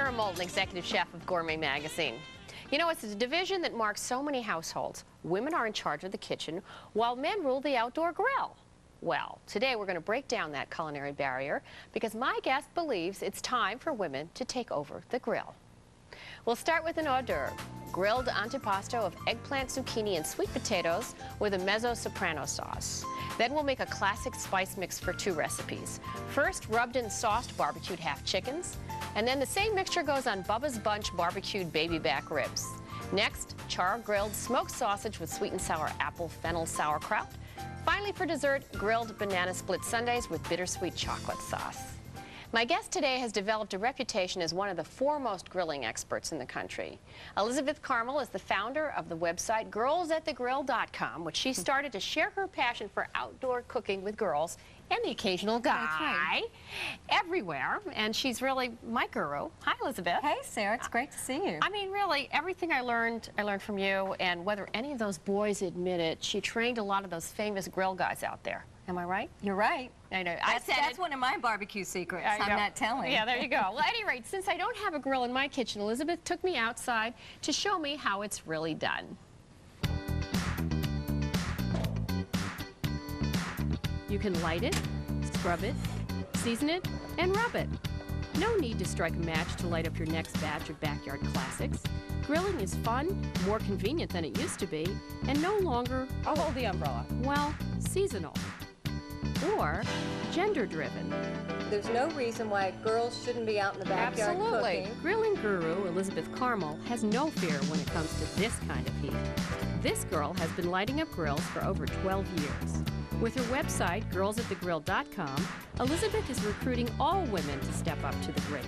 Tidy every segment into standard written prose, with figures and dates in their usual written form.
Sara Moulton, executive chef of Gourmet Magazine. You know, it's a division that marks so many households. Women are in charge of the kitchen, while men rule the outdoor grill. Well, today we're going to break down that culinary barrier because my guest believes it's time for women to take over the grill. We'll start with an hors d'oeuvre, grilled antipasto of eggplant, zucchini, and sweet potatoes with a mezzo-soprano sauce. Then we'll make a classic spice mix for two recipes. First, rubbed and sauced barbecued half chickens, and then the same mixture goes on Bubba's Bunch barbecued baby back ribs. Next, char-grilled smoked sausage with sweet and sour apple fennel sauerkraut. Finally, for dessert, grilled banana split sundaes with bittersweet chocolate sauce. My guest today has developed a reputation as one of the foremost grilling experts in the country. Elizabeth Carmel is the founder of the website girlsatthegrill.com, which she started to share her passion for outdoor cooking with girls and the occasional guy everywhere. And she's really my guru. Hi, Elizabeth. Hey, Sarah. It's great to see you. I mean, really, everything I learned from you, and whether any of those boys admit it, she trained a lot of those famous grill guys out there. Am I right? You're right. I know. That's one of my barbecue secrets. I'm not telling. Yeah, there you go. Well, at any rate, since I don't have a grill in my kitchen, Elizabeth took me outside to show me how it's really done. You can light it, scrub it, season it, and rub it. No need to strike a match to light up your next batch of backyard classics. Grilling is fun, more convenient than it used to be, and no longer, I'll hold the umbrella, well, seasonal or gender-driven. There's no reason why girls shouldn't be out in the backyard cooking. Grilling guru Elizabeth Carmel has no fear when it comes to this kind of heat. This girl has been lighting up grills for over 12 years. With her website, girlsatthegrill.com, Elizabeth is recruiting all women to step up to the grate.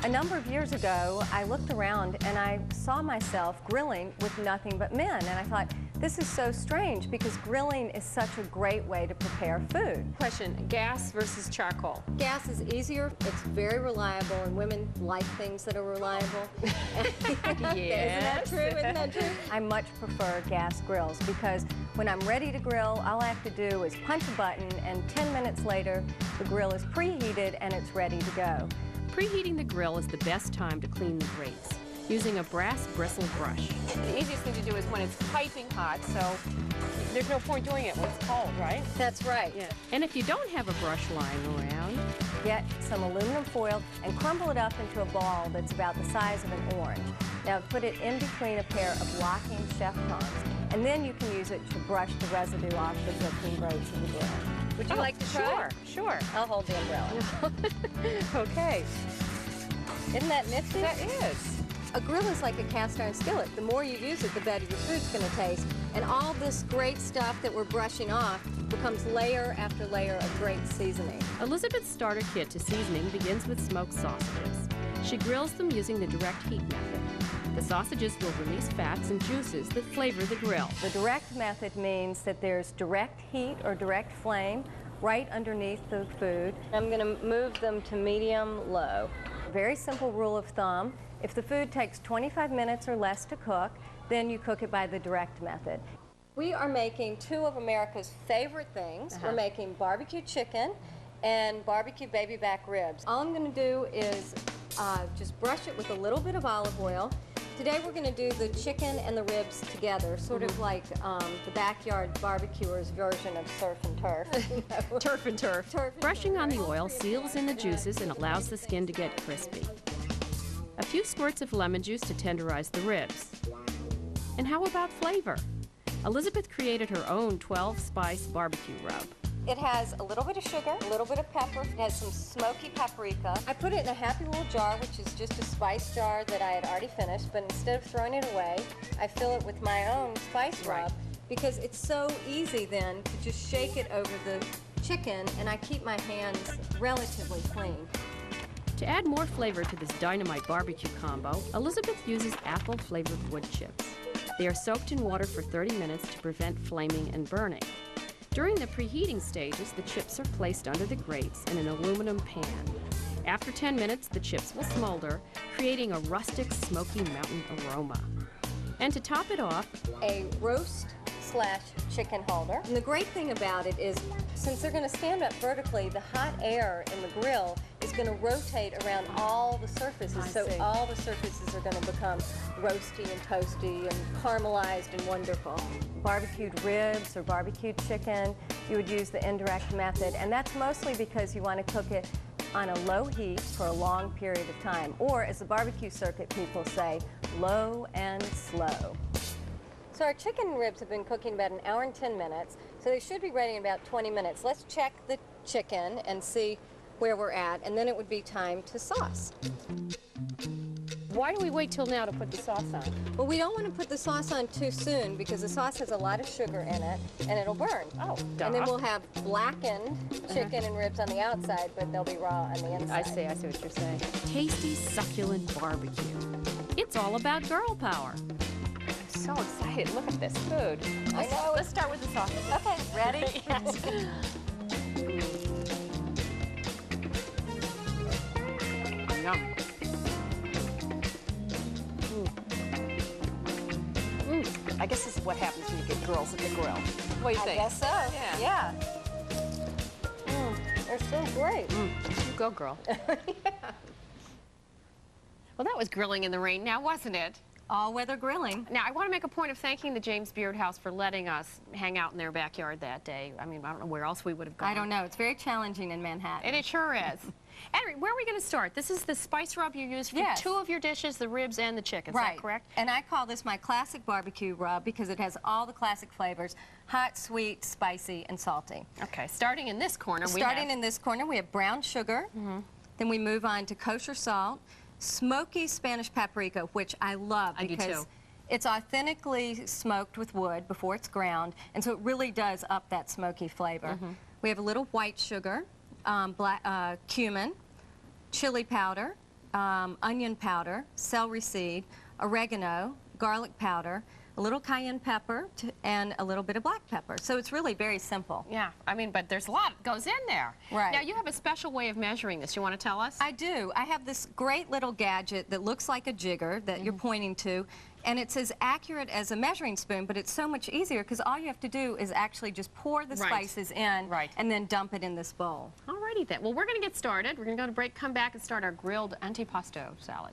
A number of years ago, I looked around and I saw myself grilling with nothing but men. And I thought, this is so strange because grilling is such a great way to prepare food. Question, gas versus charcoal? Gas is easier, it's very reliable, and women like things that are reliable. Yes. Isn't that true? I much prefer gas grills because when I'm ready to grill, all I have to do is punch a button and 10 minutes later, the grill is preheated and it's ready to go. Preheating the grill is the best time to clean the grates, using a brass bristle brush. The easiest thing to do is when it's piping hot, so there's no point doing it when it's cold, right? That's right. Yeah. And if you don't have a brush lying around, get some aluminum foil and crumble it up into a ball that's about the size of an orange. Now put it in between a pair of locking chef tongs, and then you can use it to brush the residue off the cooking grates of the grill. Would you like to try? Sure. I'll hold the umbrella. Okay. Isn't that nifty? That is. A grill is like a cast iron skillet. The more you use it, the better your food's going to taste. And all this great stuff that we're brushing off becomes layer after layer of great seasoning. Elizabeth's starter kit to seasoning begins with smoked sausages. She grills them using the direct heat method. The sausages will release fats and juices that flavor the grill. The direct method means that there's direct heat or direct flame right underneath the food. I'm going to move them to medium-low. Very simple rule of thumb. If the food takes 25 minutes or less to cook, then you cook it by the direct method. We are making two of America's favorite things. We're making barbecue chicken and barbecue baby back ribs. All I'm going to do is just brush it with a little bit of olive oil. Today we're going to do the chicken and the ribs together, sort of like the backyard barbecuer's version of surf and turf. Turf and turf. Brushing on the oil seals in the juices and allows the skin to get crispy. A few squirts of lemon juice to tenderize the ribs. And how about flavor? Elizabeth created her own 12-spice barbecue rub. It has a little bit of sugar, a little bit of pepper. It has some smoky paprika. I put it in a happy little jar, which is just a spice jar that I had already finished, but instead of throwing it away, I fill it with my own spice rub because it's so easy then to just shake it over the chicken, and I keep my hands relatively clean. To add more flavor to this dynamite barbecue combo, Elizabeth uses apple-flavored wood chips. They are soaked in water for 30 minutes to prevent flaming and burning. During the preheating stages, the chips are placed under the grates in an aluminum pan. After 10 minutes, the chips will smolder, creating a rustic, smoky mountain aroma. And to top it off, a roast / chicken holder. And the great thing about it is, since they're going to stand up vertically, the hot air in the grill is going to rotate around all the surfaces. So all the surfaces are going to become roasty and toasty and caramelized and wonderful. Barbecued ribs or barbecued chicken, you would use the indirect method. And that's mostly because you want to cook it on a low heat for a long period of time. Or, as the barbecue circuit people say, low and slow. So our chicken ribs have been cooking about 1 hour and 10 minutes, so they should be ready in about 20 minutes. Let's check the chicken and see where we're at, and then it would be time to sauce. Why do we wait till now to put the sauce on? Well, we don't want to put the sauce on too soon because the sauce has a lot of sugar in it, and it'll burn. Oh, duh. And then we'll have blackened chicken and ribs on the outside, but they'll be raw on the inside. I see what you're saying. Tasty, succulent barbecue. It's all about girl power. I'm so excited. Look at this food. I know. Let's start with the sauce. Okay, ready? Yes. Yum. I guess this is what happens when you get girls at the grill. What do you think? I guess so. Yeah. They're so great. You go, girl. Well, that was grilling in the rain now, wasn't it? All-weather grilling. Now, I want to make a point of thanking the James Beard House for letting us hang out in their backyard that day. I mean, I don't know where else we would have gone. I don't know. It's very challenging in Manhattan. And it sure is. Anyway, where are we going to start? This is the spice rub you use for 2 of your dishes, the ribs and the chicken. Is that correct? And I call this my classic barbecue rub because it has all the classic flavors: hot, sweet, spicy, and salty. Okay, starting in this corner, in this corner, we have brown sugar. Then we move on to kosher salt, smoky Spanish paprika, which I love because it's authentically smoked with wood before it's ground, and so it really does up that smoky flavor. We have a little white sugar, cumin, chili powder, onion powder, celery seed, oregano, garlic powder, a little cayenne pepper, and a little bit of black pepper. So it's really very simple. Yeah, I mean, but there's a lot that goes in there. Right. Now, you have a special way of measuring this. You want to tell us? I do. I have this great little gadget that looks like a jigger that you're pointing to, and it's as accurate as a measuring spoon, but it's so much easier because all you have to do is actually just pour the spices in and then dump it in this bowl. Alrighty then. Well, we're going to get started. We're going to go to break, come back, and start our grilled antipasto salad.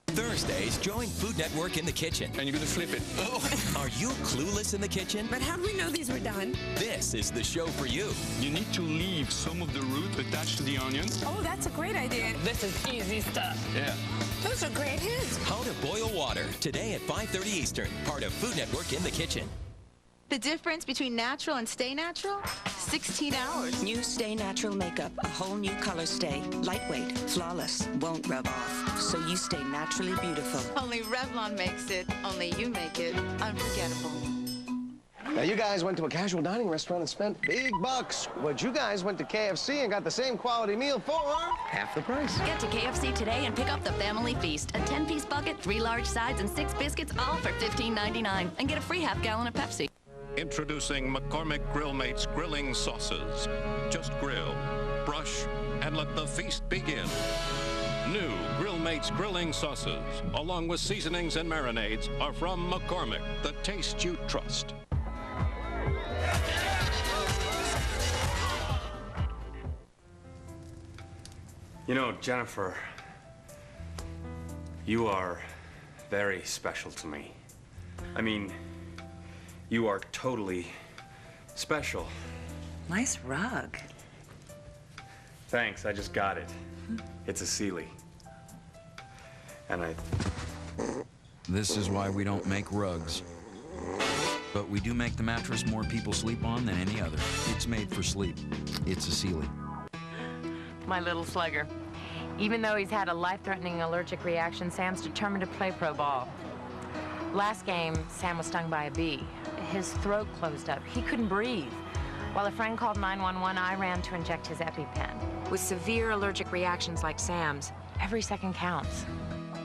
Thursdays, join Food Network in the kitchen. And you're going to flip it. Oh. Are you clueless in the kitchen? But how do we know these were done? This is the show for you. You need to leave some of the root attached to the onion. Oh, that's a great idea. This is easy stuff. Yeah. Those are great hits. How to boil water, today at 5:30 Eastern, part of Food Network in the kitchen. The difference between natural and stay natural? 16 hours. New Stay Natural makeup, a whole new color stay. Lightweight, flawless, won't rub off. So you stay naturally beautiful. Only Revlon makes it, only you make it unforgettable. Now, you guys went to a casual dining restaurant and spent big bucks. But you guys went to KFC and got the same quality meal for half the price. Get to KFC today and pick up the family feast. A 10-piece bucket, 3 large sides, and 6 biscuits, all for $15.99. And get a free half-gallon of Pepsi. Introducing McCormick Grill Mates grilling sauces. Just grill, brush, and let the feast begin. New Grill Mates grilling sauces, along with seasonings and marinades, are from McCormick, the taste you trust. You know, Jennifer, you are very special to me. I mean, you are totally special. Nice rug. Thanks, I just got it. It's a Sealy. And This is why we don't make rugs. But we do make the mattress more people sleep on than any other. It's made for sleep. It's a Sealy. My little slugger. Even though he's had a life-threatening allergic reaction, Sam's determined to play pro ball. Last game, Sam was stung by a bee. His throat closed up. He couldn't breathe. While a friend called 911, I ran to inject his EpiPen. With severe allergic reactions like Sam's, every second counts.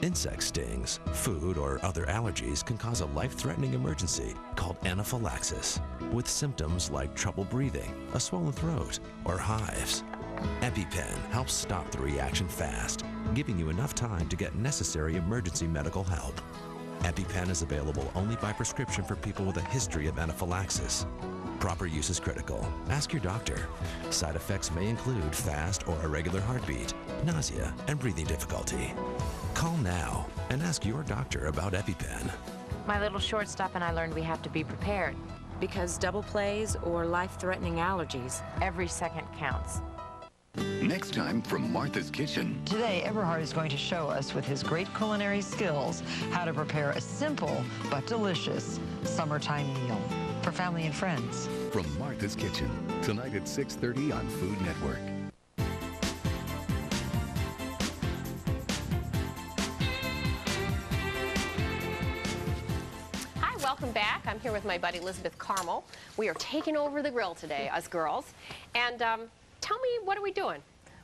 Insect stings, food, or other allergies can cause a life-threatening emergency called anaphylaxis, with symptoms like trouble breathing, a swollen throat, or hives. EpiPen helps stop the reaction fast, giving you enough time to get necessary emergency medical help. EpiPen is available only by prescription for people with a history of anaphylaxis. Proper use is critical. Ask your doctor. Side effects may include fast or irregular heartbeat, nausea, and breathing difficulty. Call now and ask your doctor about EpiPen. My little shortstop and I learned we have to be prepared. Because double plays or life-threatening allergies, every second counts. Next time from Martha's Kitchen. Today, Eberhard is going to show us with his great culinary skills how to prepare a simple but delicious summertime meal for family and friends. From Martha's Kitchen, tonight at 6:30 on Food Network. Hi, welcome back. I'm here with my buddy Elizabeth Carmel. We are taking over the grill today, us girls. And tell me, what are we doing?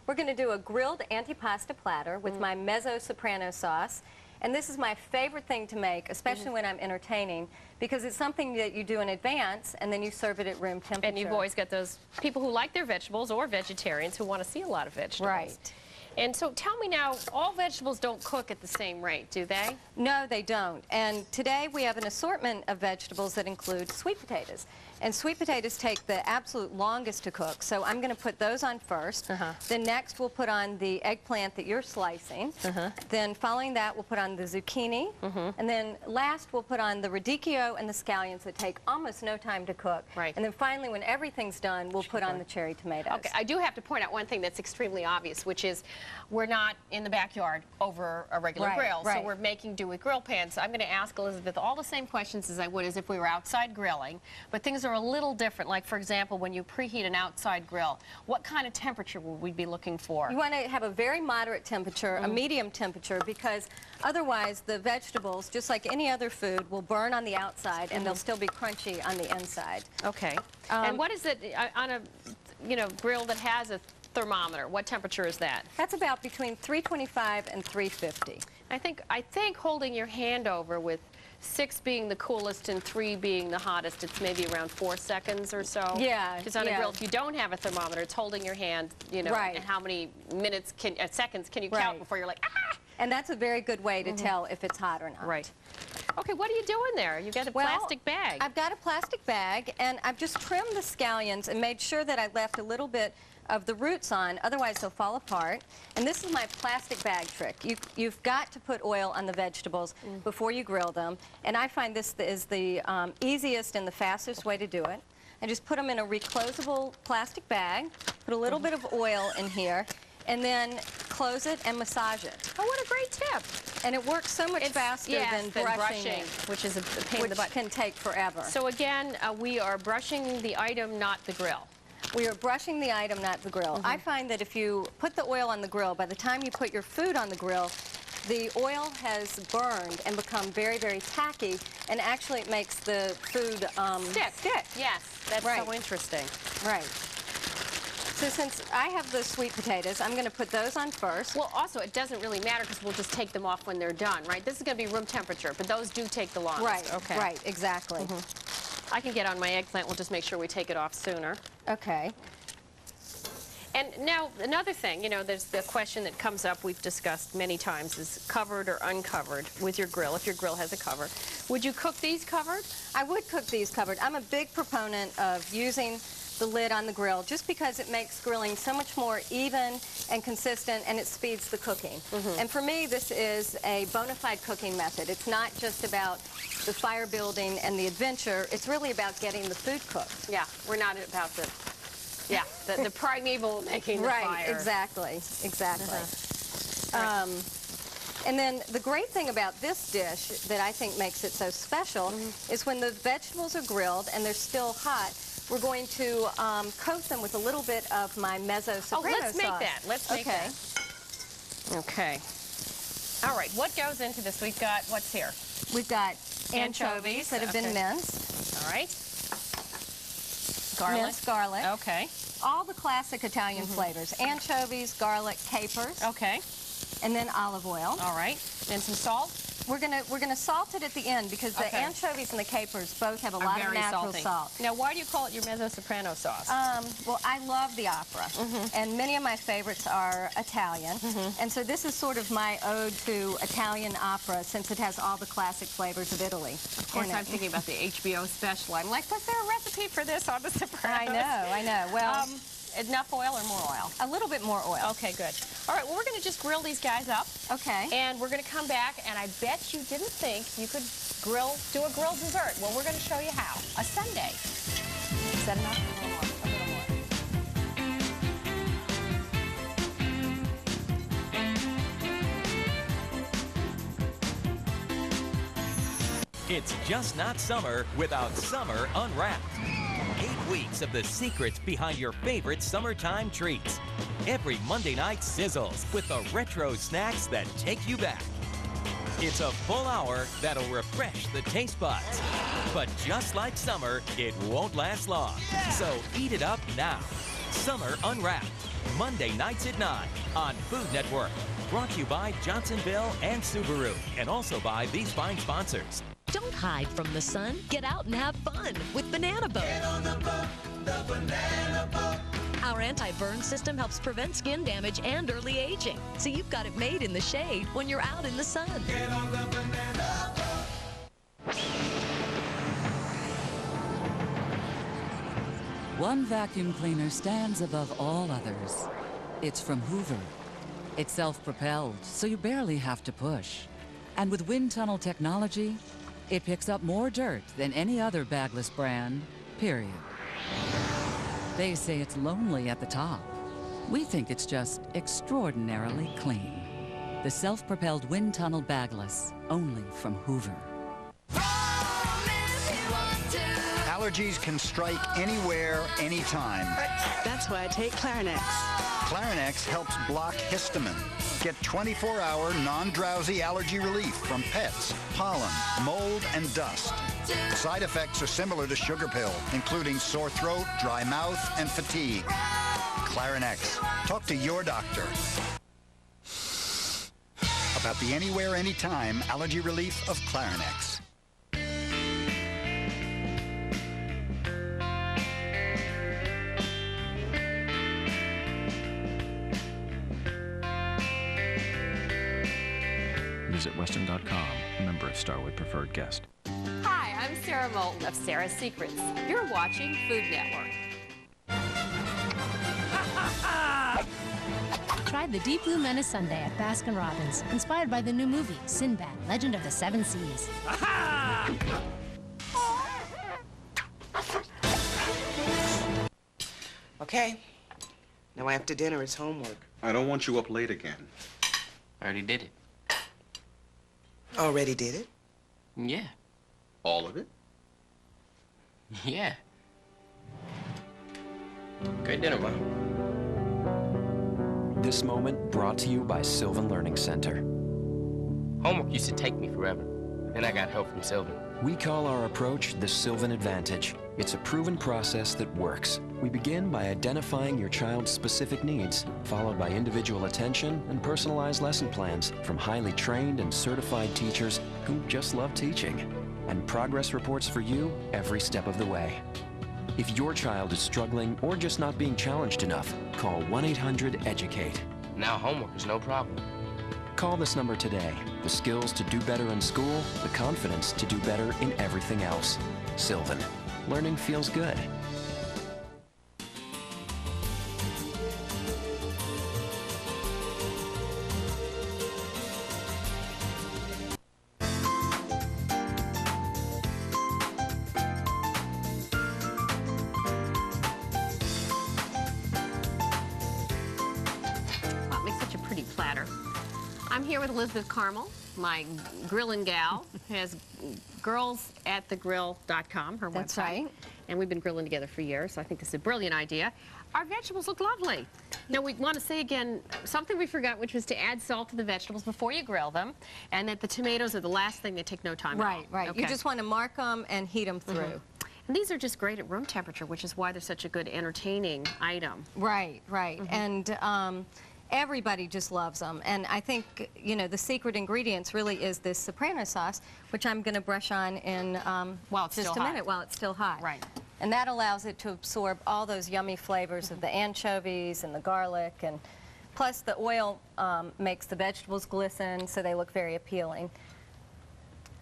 We're going to do a grilled antipasta platter with my mezzo soprano sauce. And this is my favorite thing to make, especially when I'm entertaining, because it's something that you do in advance and then you serve it at room temperature. And you've always got those people who like their vegetables or vegetarians who want to see a lot of vegetables. Right. And so tell me now, all vegetables don't cook at the same rate, do they? No, they don't. And today we have an assortment of vegetables that include sweet potatoes. And sweet potatoes take the absolute longest to cook, so I'm going to put those on first. Then next we'll put on the eggplant that you're slicing. Then following that we'll put on the zucchini. And then last we'll put on the radicchio and the scallions that take almost no time to cook. Right. And then finally, when everything's done, we'll put on the cherry tomatoes. Okay, I do have to point out one thing that's extremely obvious, which is we're not in the backyard over a regular grill, so we're making do with grill pans. I'm going to ask Elizabeth all the same questions as I would as if we were outside grilling, but things are a little different. Like, for example, when you preheat an outside grill, what kind of temperature would we be looking for? You want to have a very moderate temperature, a medium temperature, because otherwise the vegetables, just like any other food, will burn on the outside and they'll still be crunchy on the inside. Okay. And what is it on a grill that has a thermometer? What temperature is that? That's about between 325 and 350. I think holding your hand over with 6 being the coolest and 3 being the hottest, it's maybe around 4 seconds or so. Yeah. Because on a grill, if you don't have a thermometer, it's holding your hand, and how many minutes seconds can you count before you're like, ah! And that's a very good way to tell if it's hot or not. Right. Okay, what are you doing there? You got a plastic bag. I've got a plastic bag, and I've just trimmed the scallions and made sure that I left a little bit of the roots on, otherwise they'll fall apart. And this is my plastic bag trick. You've got to put oil on the vegetables before you grill them, and I find this is the easiest and the fastest way to do it. I just put them in a reclosable plastic bag, put a little bit of oil in here, and then close it and massage it. Oh, what a great tip. And it works so much faster than brushing, which is a pain in the butt. Which can take forever. So again, we are brushing the item, not the grill. We are brushing the item, not the grill. I find that if you put the oil on the grill, by the time you put your food on the grill, the oil has burned and become very, very tacky, and actually it makes the food stick. Yes, that's so interesting. Right. So since I have the sweet potatoes, I'm going to put those on first. Well, also, it doesn't really matter because we'll just take them off when they're done, right? This is going to be room temperature, but those do take the longest. Right, okay. Right, exactly. I can get on my eggplant. We'll just make sure we take it off sooner. Okay. And now, another thing, there's the question that comes up, we've discussed many times, is covered or uncovered with your grill, if your grill has a cover. Would you cook these covered? I would cook these covered. I'm a big proponent of using the lid on the grill just because it makes grilling so much more even and consistent, and it speeds the cooking. And for me, this is a bona fide cooking method. It's not just about the fire building and the adventure. It's really about getting the food cooked. Yeah, we're not about the primeval making the fire. Right, exactly. And then the great thing about this dish that I think makes it so special is when the vegetables are grilled and they're still hot, we're going to coat them with a little bit of my mezzo soprano sauce. Let's make that. Let's make that. Okay. All right, what goes into this? We've got, what's here? We've got anchovies that have been minced. All right. Garlic. Minced garlic. Okay. All the classic Italian flavors. Anchovies, garlic, capers. Okay. and then olive oil. All right. And some salt? We're gonna salt it at the end because the anchovies and the capers both have a lot of natural salt. Now, why do you call it your mezzo-soprano sauce? Well, I love the opera, and many of my favorites are Italian, and so this is sort of my ode to Italian opera since it has all the classic flavors of Italy. Of course, I'm thinking about the HBO special. I'm like, was there a recipe for this on the Sopranos? I know. Well, enough oil or more oil? A little bit more oil. Okay, good. All right, well, we're going to just grill these guys up. Okay. And we're going to come back, and I bet you didn't think you could do a grilled dessert. Well, we're going to show you how. A sundae. Is that enough? A little more. It's just not summer without Summer Unwrapped. 8 weeks of the secrets behind your favorite summertime treats. Every Monday night sizzles with the retro snacks that take you back. It's a full hour that'll refresh the taste buds. But just like summer, it won't last long. So eat it up now. Summer Unwrapped. Monday nights at 9 on Food Network. Brought to you by Johnsonville and Subaru. And also by these fine sponsors. Don't hide from the sun. Get out and have fun with Banana Boat. Get on the boat, the Banana Boat. Our anti-burn system helps prevent skin damage and early aging. So you've got it made in the shade when you're out in the sun. Get on the Banana Boat. One vacuum cleaner stands above all others. It's from Hoover. It's self-propelled, so you barely have to push. And with wind tunnel technology, it picks up more dirt than any other bagless brand, period. They say it's lonely at the top. We think it's just extraordinarily clean. The self-propelled wind tunnel bagless, only from Hoover. Allergies can strike anywhere, anytime. That's why I take Clarinex. Clarinex helps block histamine. Get 24-hour non-drowsy allergy relief from pets, pollen, mold, and dust. Side effects are similar to sugar pill, including sore throat, dry mouth, and fatigue. Clarinex. Talk to your doctor about the anywhere, anytime allergy relief of Clarinex. Visit Western.com, member of Starwood Preferred Guest. Hi, I'm Sara Moulton of Sara's Secrets. You're watching Food Network. Try the Deep Blue Menace Sundae at Baskin-Robbins, inspired by the new movie, Sinbad, Legend of the Seven Seas. Okay. Now after dinner, it's homework. I don't want you up late again. I already did it. Already did it? Yeah. All of it? Yeah. Great dinner, Mom. This moment brought to you by Sylvan Learning Center. Homework used to take me forever. Then I got help from Sylvan. We call our approach the Sylvan Advantage. It's a proven process that works. We begin by identifying your child's specific needs, followed by individual attention and personalized lesson plans from highly trained and certified teachers who just love teaching. And progress reports for you every step of the way. If your child is struggling or just not being challenged enough, call 1-800-EDUCATE. Now homework is no problem. Call this number today. The skills to do better in school, the confidence to do better in everything else. Sylvan. Learning feels good. Wow, it makes such a pretty platter. I'm here with Elizabeth Carmel, my grillin' gal, who has girlsatthegrill.com, her website. That's right. And we've been grilling together for years, so I think this is a brilliant idea. Our vegetables look lovely. Now, we want to say again, something we forgot, which was to add salt to the vegetables before you grill them, and that the tomatoes are the last thing. They take no time at all. Right. Okay. You just want to mark them and heat them through. And these are just great at room temperature, which is why they're such a good entertaining item. Right. And Everybody just loves them. And I think, you know, the secret ingredients really is this soprano sauce, which I'm going to brush on in while it's just still a hot. minute while it's still hot. Right. And that allows it to absorb all those yummy flavors of the anchovies and the garlic, and plus the oil makes the vegetables glisten, so they look very appealing.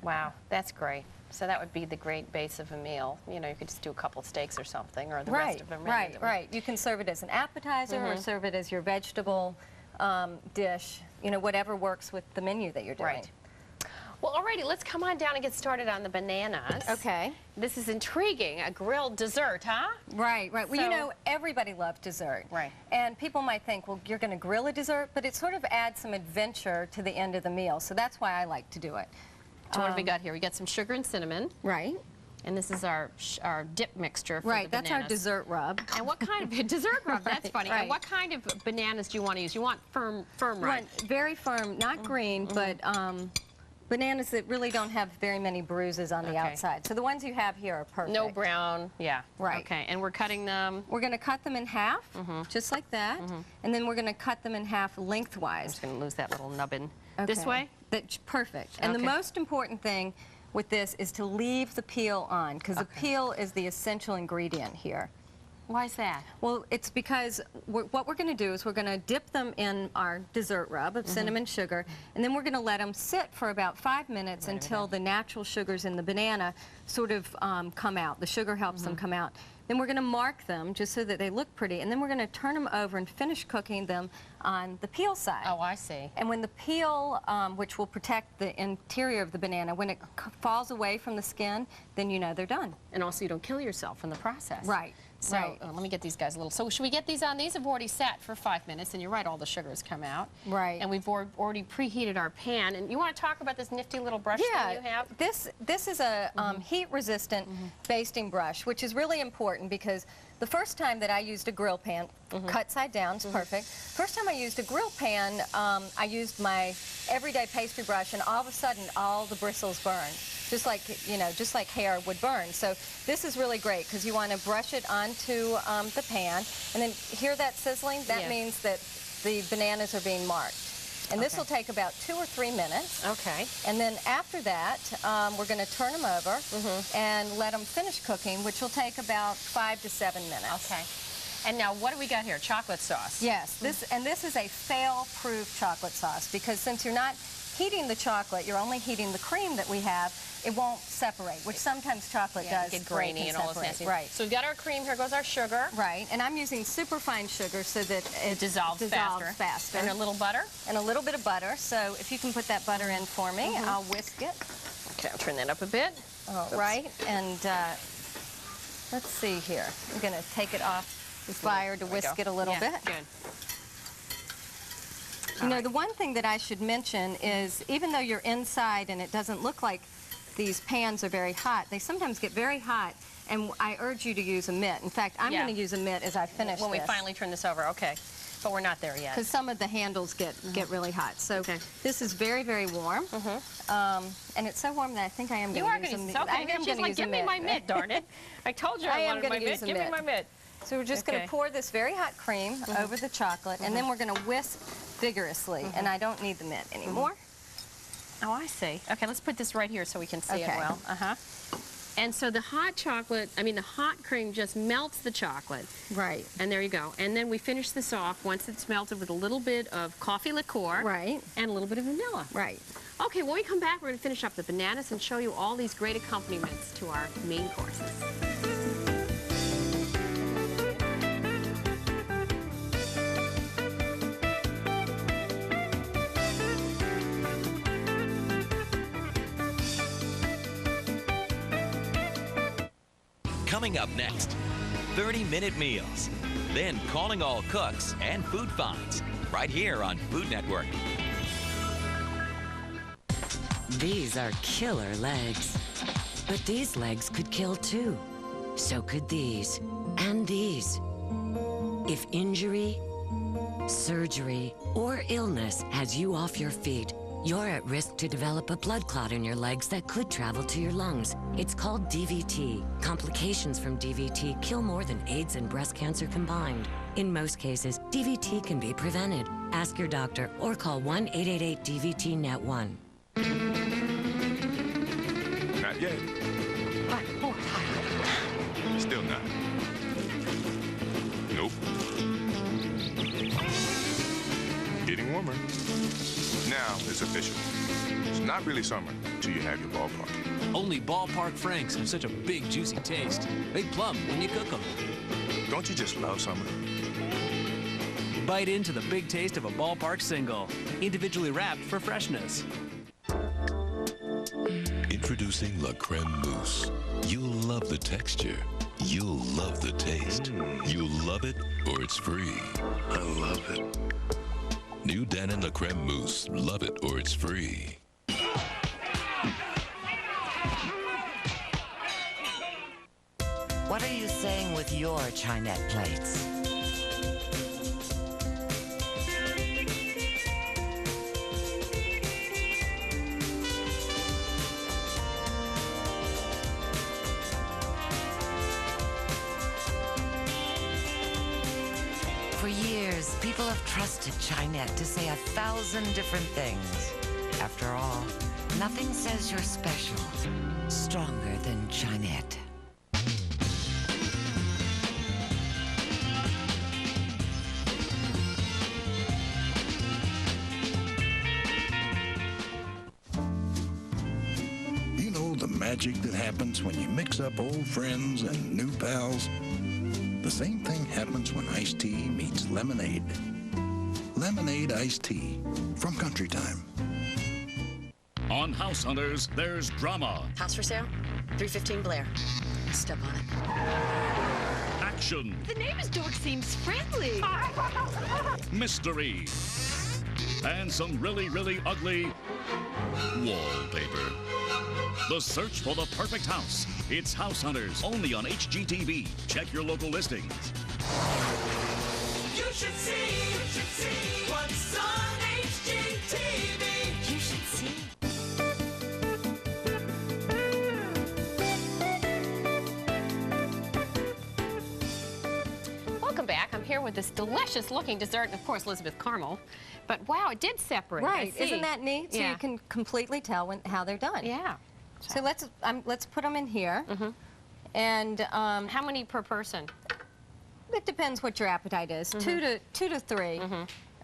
Wow, that's great. So that would be the great base of a meal. You know, you could just do a couple of steaks or something, or the rest of them. Right. You can serve it as an appetizer or serve it as your vegetable dish, you know, whatever works with the menu that you're doing. Right. Well, alrighty, let's come on down and get started on the bananas. Okay. This is intriguing, a grilled dessert, huh? Right. Well, you know, everybody loves dessert. Right. And people might think, well, you're going to grill a dessert, but it sort of adds some adventure to the end of the meal, so that's why I like to do it. So what have we got here? We got some sugar and cinnamon. Right. And this is our dip mixture for the bananas. That's our dessert rub. And what kind of dessert rub? That's funny. Right. And what kind of bananas do you want to use? You want firm rind? Very firm, not green, but bananas that really don't have very many bruises on the outside. So the ones you have here are perfect. No brown. Yeah. Right. Okay. And we're cutting them. We're going to cut them in half, just like that, and then we're going to cut them in half lengthwise. I'm just going to lose that little nubbin. This way? That's perfect. And the most important thing with this is to leave the peel on, because the peel is the essential ingredient here. Why is that? Well, it's because what we're going to do is we're going to dip them in our dessert rub of cinnamon sugar, and then we're going to let them sit for about 5 minutes until the natural sugars in the banana sort of come out. The sugar helps them come out. Then we're going to mark them just so that they look pretty, and then we're going to turn them over and finish cooking them on the peel side. Oh, I see. And when the peel, which will protect the interior of the banana, when it falls away from the skin, then you know they're done. And also you don't kill yourself in the process. Right. So let me get these guys a little. So should we get these on? These have already sat for 5 minutes, and you're right, all the sugar has come out. Right. And we've already preheated our pan. And you want to talk about this nifty little brush thing you have? This is a heat-resistant basting brush, which is really important because the first time that I used a grill pan, cut side down, it's perfect. First time I used a grill pan, I used my everyday pastry brush, and all of a sudden, all the bristles burned. Just like, you know, just like hair would burn. So this is really great because you want to brush it onto the pan, and then hear that sizzling? That means that the bananas are being marked. And this will take about 2 or 3 minutes. Okay. And then after that, we're going to turn them over and let them finish cooking, which will take about 5 to 7 minutes. Okay. And now what do we got here? Chocolate sauce. Yes. This is a fail-proof chocolate sauce because since you're not heating the chocolate, you're only heating the cream that we have, it won't separate, which sometimes chocolate does. Get grainy and all this nasty. Right. So we've got our cream, here goes our sugar. Right, and I'm using superfine sugar so that it dissolves faster. And a little butter? And a little bit of butter, so if you can put that butter in for me, I'll whisk it. Okay, I'll turn that up a bit. All right, and let's see here. I'm going to take it off the fire to whisk it a little bit. Good. You know, the one thing that I should mention is even though you're inside and it doesn't look like these pans are very hot, they sometimes get very hot, and I urge you to use a mitt. In fact, I'm going to use a mitt as I finish when we finally turn this over, okay. But we're not there yet. Because some of the handles get really hot. So this is very, very warm. And it's so warm that I think I am going to use a mitt. She's like, give me my mitt, darn it. I told you I wanted my mitt. Give me my mitt. So we're just going to pour this very hot cream over the chocolate, and then we're going to whisk vigorously. And I don't need the mitt anymore. Oh, I see. Okay, let's put this right here so we can see it well. And so the hot chocolate, the hot cream just melts the chocolate. Right. And there you go. And then we finish this off once it's melted with a little bit of coffee liqueur. Right. And a little bit of vanilla. Right. Okay, when we come back, we're going to finish up the bananas and show you all these great accompaniments to our main courses. Coming up next, 30-minute meals. Then calling all cooks and food finds right here on Food Network. These are killer legs. But these legs could kill too. So could these and these. If injury, surgery, or illness has you off your feet, you're at risk to develop a blood clot in your legs that could travel to your lungs. It's called DVT. Complications from DVT kill more than AIDS and breast cancer combined. In most cases, DVT can be prevented. Ask your doctor or call 1-888-DVT-NET1. Not yet. Still not. Nope. Getting warmer. Now it's official. It's not really summer until you have your ballpark. Only Ballpark Franks have such a big, juicy taste. They plump when you cook them. Don't you just love summer? Bite into the big taste of a Ballpark single, individually wrapped for freshness. Introducing La Creme Mousse. You'll love the texture. You'll love the taste. You'll love it or it's free. I love it. New Dannon La Creme Mousse. Love it or it's free. What are you saying with your Chinette plates? For years, people have trusted Chinette to say 1,000 different things. After all, nothing says you're special stronger than Chinette. You know the magic that happens when you mix up old friends and new pals? The same thing happens when iced tea meets lemonade. Lemonade iced tea from Country Time. On House Hunters, there's drama. House for sale? 315 Blair. Step on it. Action. The neighbor's dog seems friendly. Mystery. And some really, really ugly wallpaper. The search for the perfect house. It's House Hunters, only on HGTV. Check your local listings. You should see what's on HGTV. You should see. Welcome back. I'm here with this delicious looking dessert, and of course, Elizabeth caramel. But wow, it did separate. Right, I see. isn't that neat? So Yeah. you can completely tell how they're done. Yeah. So let's put them in here. And how many per person? It depends what your appetite is. Two to three.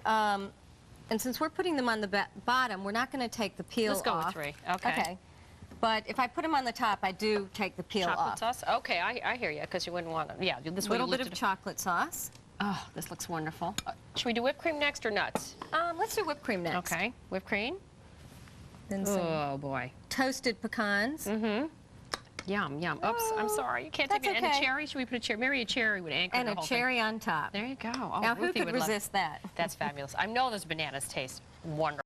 And since we're putting them on the bottom, we're not going to take the peel off. Let's go with 3. Okay. But if I put them on the top, I do take the peel Chocolate off. sauce? Okay, I hear you, because you wouldn't want to. Yeah, this way. Little bit of chocolate sauce. Oh, this looks wonderful. Should we do whipped cream next or nuts? Let's do whipped cream next. Okay, whipped cream. Then Oh boy. Toasted pecans. Yum, yum. Oops, I'm sorry. You can't take it. And a cherry? Should we put a cherry? Maybe a cherry would anchor And the a whole cherry thing. on top. There you go. Oh, Now, who Ruthie could would love resist that? That's fabulous. I know those bananas taste wonderful.